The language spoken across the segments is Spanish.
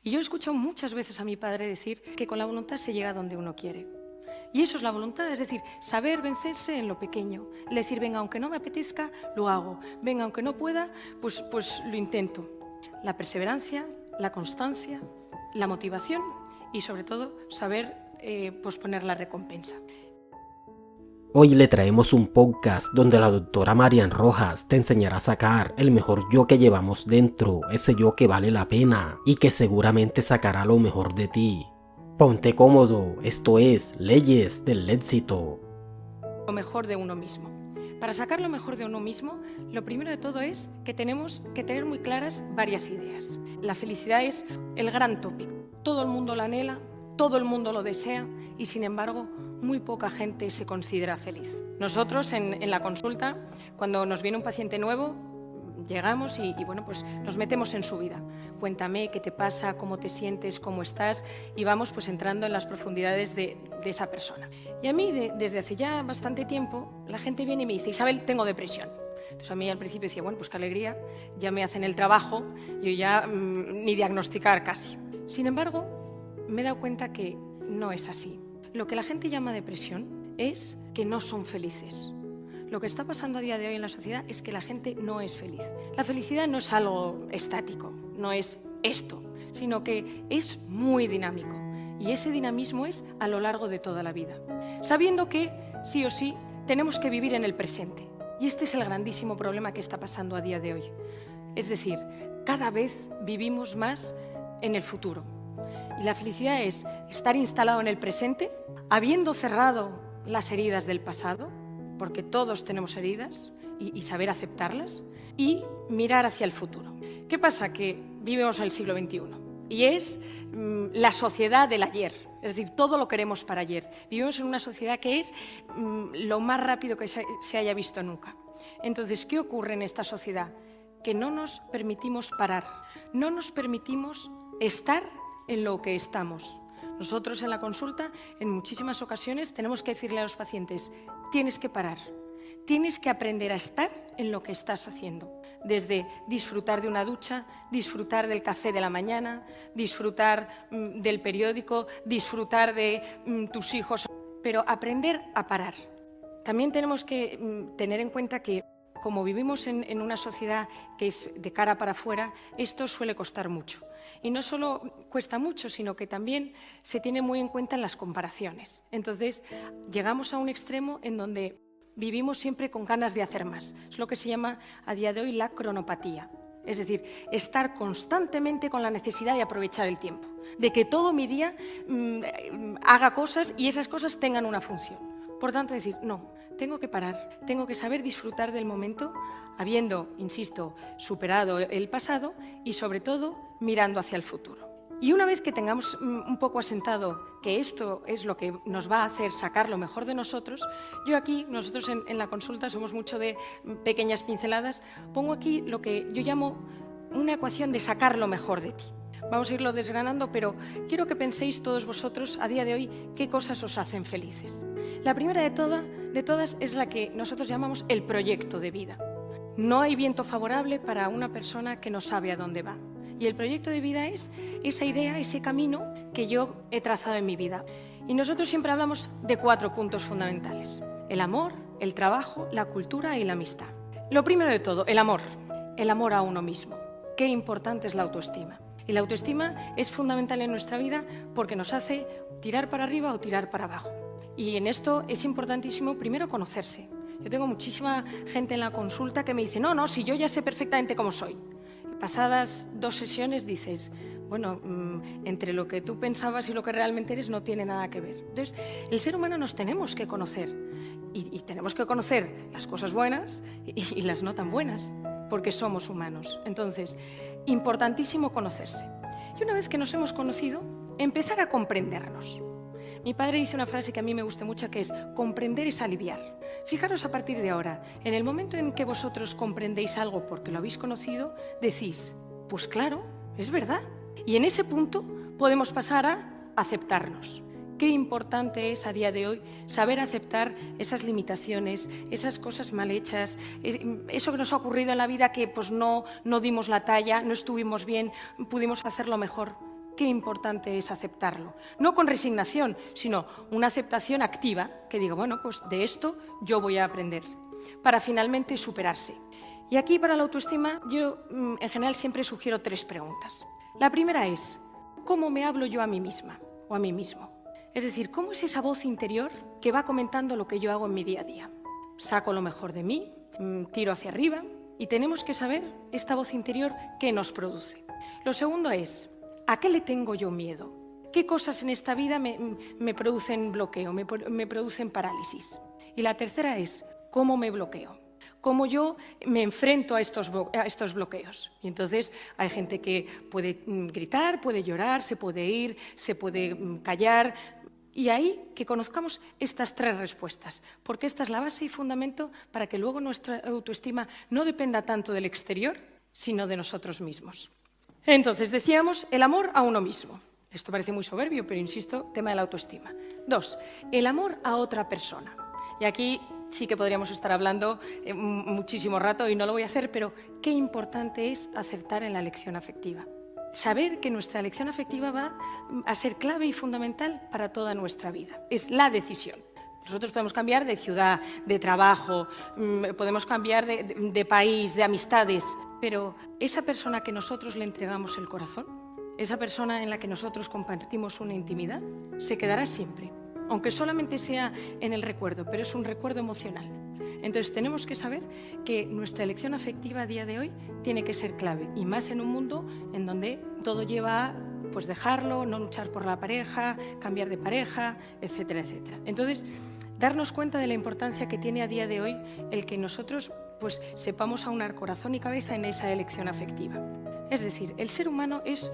Y yo he escuchado muchas veces a mi padre decir que con la voluntad se llega a donde uno quiere. Y eso es la voluntad, es decir, saber vencerse en lo pequeño. Es decir, venga, aunque no me apetezca, lo hago. Venga, aunque no pueda, pues lo intento. La perseverancia, la constancia, la motivación y sobre todo saber posponer la recompensa. Hoy le traemos un podcast donde la doctora Marian Rojas te enseñará a sacar el mejor yo que llevamos dentro, ese yo que vale la pena y que seguramente sacará lo mejor de ti. Ponte cómodo, esto es Leyes del Éxito. Lo mejor de uno mismo. Para sacar lo mejor de uno mismo, lo primero de todo es que tenemos que tener muy claras varias ideas. La felicidad es el gran tópico. Todo el mundo la anhela, todo el mundo lo desea y, sin embargo, muy poca gente se considera feliz. Nosotros en la consulta, cuando nos viene un paciente nuevo, llegamos y bueno, pues nos metemos en su vida. Cuéntame qué te pasa, cómo te sientes, cómo estás y vamos pues entrando en las profundidades de esa persona. Y a mí desde hace ya bastante tiempo la gente viene y me dice: Isabel, tengo depresión. Entonces a mí al principio decía, bueno, pues qué alegría, ya me hacen el trabajo, yo ya ni diagnosticar casi. Sin embargo, me he dado cuenta que no es así. Lo que la gente llama depresión es que no son felices. Lo que está pasando a día de hoy en la sociedad es que la gente no es feliz. La felicidad no es algo estático, no es esto, sino que es muy dinámico. Y ese dinamismo es a lo largo de toda la vida. Sabiendo que, sí o sí, tenemos que vivir en el presente. Y este es el grandísimo problema que está pasando a día de hoy. Es decir, cada vez vivimos más en el futuro. Y la felicidad es estar instalado en el presente, habiendo cerrado las heridas del pasado, porque todos tenemos heridas, y saber aceptarlas, y mirar hacia el futuro. ¿Qué pasa? Que vivimos en el siglo XXI, y es la sociedad del ayer, es decir, todo lo queremos para ayer. Vivimos en una sociedad que es lo más rápido que se haya visto nunca. Entonces, ¿qué ocurre en esta sociedad? Que no nos permitimos parar, no nos permitimos estar en lo que estamos. Nosotros en la consulta, en muchísimas ocasiones, tenemos que decirle a los pacientes: tienes que parar, tienes que aprender a estar en lo que estás haciendo. Desde disfrutar de una ducha, disfrutar del café de la mañana, disfrutar del periódico, disfrutar de tus hijos, pero aprender a parar. También tenemos que tener en cuenta que, como vivimos en una sociedad que es de cara para afuera, esto suele costar mucho. Y no solo cuesta mucho, sino que también se tiene muy en cuenta en las comparaciones. Entonces, llegamos a un extremo en donde vivimos siempre con ganas de hacer más. Es lo que se llama a día de hoy la cronopatía. Es decir, estar constantemente con la necesidad de aprovechar el tiempo, de que todo mi día haga cosas y esas cosas tengan una función. Por tanto, decir, no, tengo que parar, tengo que saber disfrutar del momento, habiendo, insisto, superado el pasado y, sobre todo, mirando hacia el futuro. Y una vez que tengamos un poco asentado que esto es lo que nos va a hacer sacar lo mejor de nosotros, nosotros en la consulta somos mucho de pequeñas pinceladas, pongo aquí lo que yo llamo una ecuación de sacar lo mejor de ti. Vamos a irlo desgranando, pero quiero que penséis todos vosotros a día de hoy qué cosas os hacen felices. La primera de todas es la que nosotros llamamos el proyecto de vida. No hay viento favorable para una persona que no sabe a dónde va. Y el proyecto de vida es esa idea, ese camino que yo he trazado en mi vida. Y nosotros siempre hablamos de 4 puntos fundamentales: el amor, el trabajo, la cultura y la amistad. Lo primero de todo, el amor a uno mismo. Qué importante es la autoestima. Y la autoestima es fundamental en nuestra vida porque nos hace tirar para arriba o tirar para abajo. Y en esto es importantísimo primero conocerse. Yo tengo muchísima gente en la consulta que me dice: no, si yo ya sé perfectamente cómo soy. Y pasadas 2 sesiones dices: bueno, entre lo que tú pensabas y lo que realmente eres no tiene nada que ver. Entonces, el ser humano nos tenemos que conocer y tenemos que conocer las cosas buenas y las no tan buenas, porque somos humanos. Entonces, importantísimo conocerse. Y una vez que nos hemos conocido, empezar a comprendernos. Mi padre dice una frase que a mí me gusta mucho, que es: comprender es aliviar. Fijaros a partir de ahora, en el momento en que vosotros comprendéis algo porque lo habéis conocido, decís: pues claro, es verdad. Y en ese punto podemos pasar a aceptarnos. Qué importante es a día de hoy saber aceptar esas limitaciones, esas cosas mal hechas, eso que nos ha ocurrido en la vida que pues no dimos la talla, no estuvimos bien, pudimos hacerlo mejor. qué importante es aceptarlo. No con resignación, sino una aceptación activa, que diga, bueno, pues de esto yo voy a aprender, para finalmente superarse. Y aquí para la autoestima yo en general siempre sugiero 3 preguntas. La primera es, ¿cómo me hablo yo a mí misma o a mí mismo? Es decir, ¿cómo es esa voz interior que va comentando lo que yo hago en mi día a día? Saco lo mejor de mí, tiro hacia arriba y tenemos que saber esta voz interior qué nos produce. Lo segundo es, ¿a qué le tengo yo miedo? ¿Qué cosas en esta vida me producen bloqueo, me producen parálisis? Y la tercera es, ¿cómo me bloqueo? Cómo yo me enfrento a estos bloqueos. Y entonces hay gente que puede gritar, puede llorar, se puede ir, se puede callar. Y ahí que conozcamos estas 3 respuestas, porque esta es la base y fundamento para que luego nuestra autoestima no dependa tanto del exterior, sino de nosotros mismos. Entonces, decíamos, el amor a uno mismo. Esto parece muy soberbio, pero insisto, tema de la autoestima. 2, el amor a otra persona. Y aquí sí que podríamos estar hablando muchísimo rato y no lo voy a hacer, pero qué importante es acertar en la elección afectiva. Saber que nuestra elección afectiva va a ser clave y fundamental para toda nuestra vida. Es la decisión. Nosotros podemos cambiar de ciudad, de trabajo, podemos cambiar de país, de amistades, pero esa persona que nosotros le entregamos el corazón, esa persona en la que nosotros compartimos una intimidad, se quedará siempre. Aunque solamente sea en el recuerdo, pero es un recuerdo emocional. Entonces tenemos que saber que nuestra elección afectiva a día de hoy tiene que ser clave, y más en un mundo en donde todo lleva a pues, dejarlo, no luchar por la pareja, cambiar de pareja, etcétera, etcétera. Entonces, darnos cuenta de la importancia que tiene a día de hoy el que nosotros pues, sepamos aunar corazón y cabeza en esa elección afectiva. Es decir, el ser humano es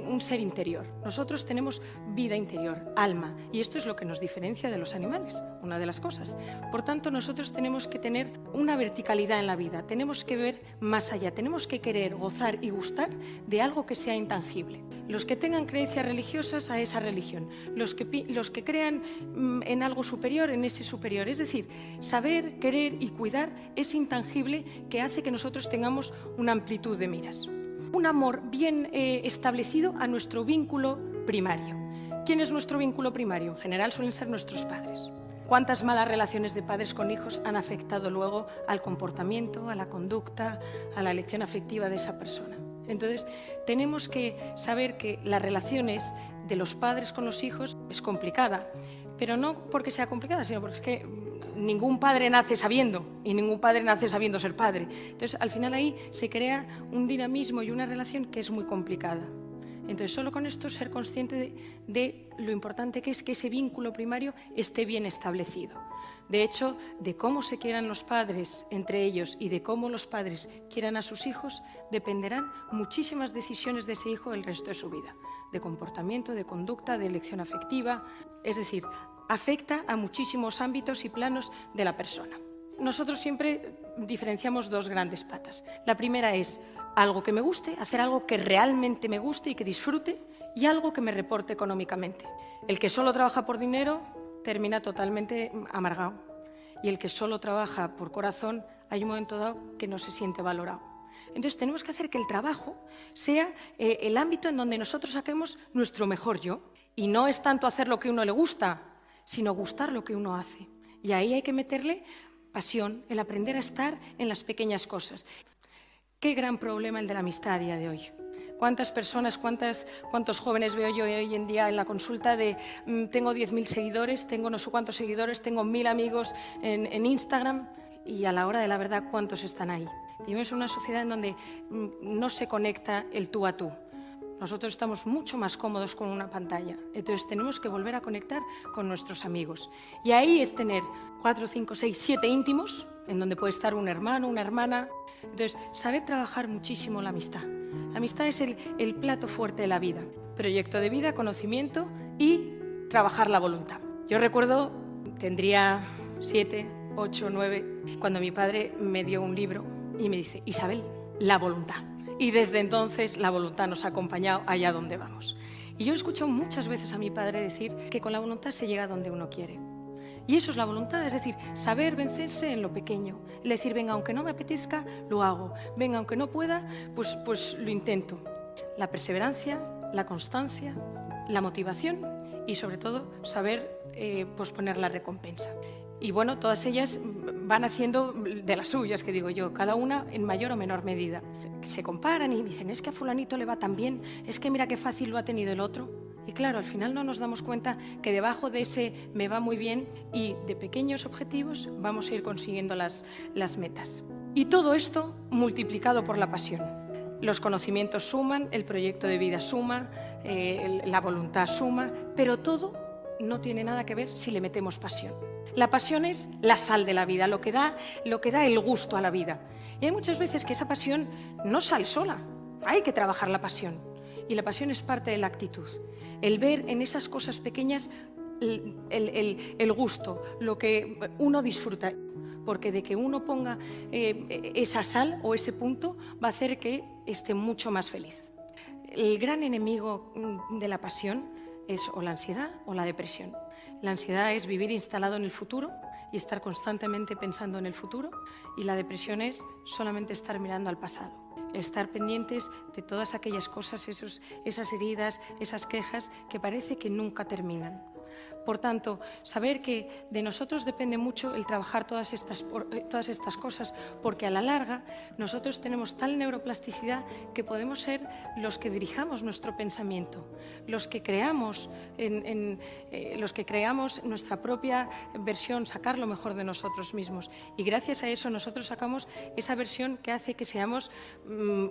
un ser interior. Nosotros tenemos vida interior, alma, y esto es lo que nos diferencia de los animales, una de las cosas. Por tanto, nosotros tenemos que tener una verticalidad en la vida, tenemos que ver más allá, tenemos que querer, gozar y gustar de algo que sea intangible. Los que tengan creencias religiosas, a esa religión. Los que crean en algo superior, en ese superior. Es decir, saber, querer y cuidar es intangible que hace que nosotros tengamos una amplitud de miras. Un amor bien establecido a nuestro vínculo primario. ¿Quién es nuestro vínculo primario? En general suelen ser nuestros padres. ¿Cuántas malas relaciones de padres con hijos han afectado luego al comportamiento, a la conducta, a la elección afectiva de esa persona? Entonces, tenemos que saber que las relaciones de los padres con los hijos es complicada, pero no porque sea complicada, sino porque es que ningún padre nace sabiendo y ningún padre nace sabiendo ser padre. Entonces, al final ahí se crea un dinamismo y una relación que es muy complicada. Entonces, solo con esto ser consciente de lo importante que es que ese vínculo primario esté bien establecido. De hecho, de cómo se quieran los padres entre ellos y de cómo los padres quieran a sus hijos, dependerán muchísimas decisiones de ese hijo el resto de su vida, de comportamiento, de conducta, de elección afectiva, es decir, afecta a muchísimos ámbitos y planos de la persona. Nosotros siempre diferenciamos 2 grandes patas. La primera es algo que me guste, hacer algo que realmente me guste y que disfrute, y algo que me reporte económicamente. El que solo trabaja por dinero termina totalmente amargado, y el que solo trabaja por corazón hay un momento dado que no se siente valorado. Entonces tenemos que hacer que el trabajo sea el ámbito en donde nosotros saquemos nuestro mejor yo, y no es tanto hacer lo que a uno le gusta, sino gustar lo que uno hace. Y ahí hay que meterle pasión, el aprender a estar en las pequeñas cosas. Qué gran problema el de la amistad a día de hoy. ¿Cuántas personas, cuántos jóvenes veo yo hoy en día en la consulta de tengo 10.000 seguidores, tengo no sé cuántos seguidores, tengo 1.000 amigos en Instagram, y a la hora de la verdad, ¿cuántos están ahí? Vivimos en una sociedad en donde no se conecta el tú a tú. Nosotros estamos mucho más cómodos con una pantalla, entonces tenemos que volver a conectar con nuestros amigos. Y ahí es tener 4, 5, 6, 7 íntimos, en donde puede estar un hermano, una hermana. Entonces, saber trabajar muchísimo la amistad. La amistad es el plato fuerte de la vida. Proyecto de vida, conocimiento y trabajar la voluntad. Yo recuerdo, tendría 7, 8, 9, cuando mi padre me dio un libro y me dice, Isabel, la voluntad. Y desde entonces la voluntad nos ha acompañado allá donde vamos. Y yo he escuchado muchas veces a mi padre decir que con la voluntad se llega a donde uno quiere. Y eso es la voluntad, es decir, saber vencerse en lo pequeño. Es decir, venga, aunque no me apetezca, lo hago. Venga, aunque no pueda, pues lo intento. La perseverancia, la constancia, la motivación y sobre todo saber posponer la recompensa. Y bueno, todas ellas van haciendo de las suyas, que digo yo, cada una en mayor o menor medida. Se comparan y dicen, es que a fulanito le va tan bien, es que mira qué fácil lo ha tenido el otro. Y claro, al final no nos damos cuenta que debajo de ese me va muy bien y de pequeños objetivos vamos a ir consiguiendo las metas. Y todo esto multiplicado por la pasión. Los conocimientos suman, el proyecto de vida suma, la voluntad suma, pero todo no tiene nada que ver si le metemos pasión. La pasión es la sal de la vida, lo que da el gusto a la vida. Y hay muchas veces que esa pasión no sale sola, hay que trabajar la pasión. Y la pasión es parte de la actitud. El ver en esas cosas pequeñas el gusto, lo que uno disfruta. Porque de que uno ponga esa sal o ese punto va a hacer que esté mucho más feliz. El gran enemigo de la pasión es o la ansiedad o la depresión. La ansiedad es vivir instalado en el futuro y estar constantemente pensando en el futuro, y la depresión es solamente estar mirando al pasado. Estar pendientes de todas aquellas cosas, esas heridas, esas quejas que parece que nunca terminan. Por tanto, saber que de nosotros depende mucho el trabajar todas estas cosas, porque a la larga nosotros tenemos tal neuroplasticidad que podemos ser los que dirijamos nuestro pensamiento, los que creamos, nuestra propia versión, sacar lo mejor de nosotros mismos. Y gracias a eso nosotros sacamos esa versión que hace que seamos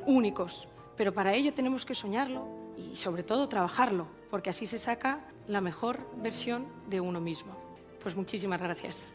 únicos. Pero para ello tenemos que soñarlo y sobre todo trabajarlo, porque así se saca la mejor versión de uno mismo. Pues muchísimas gracias.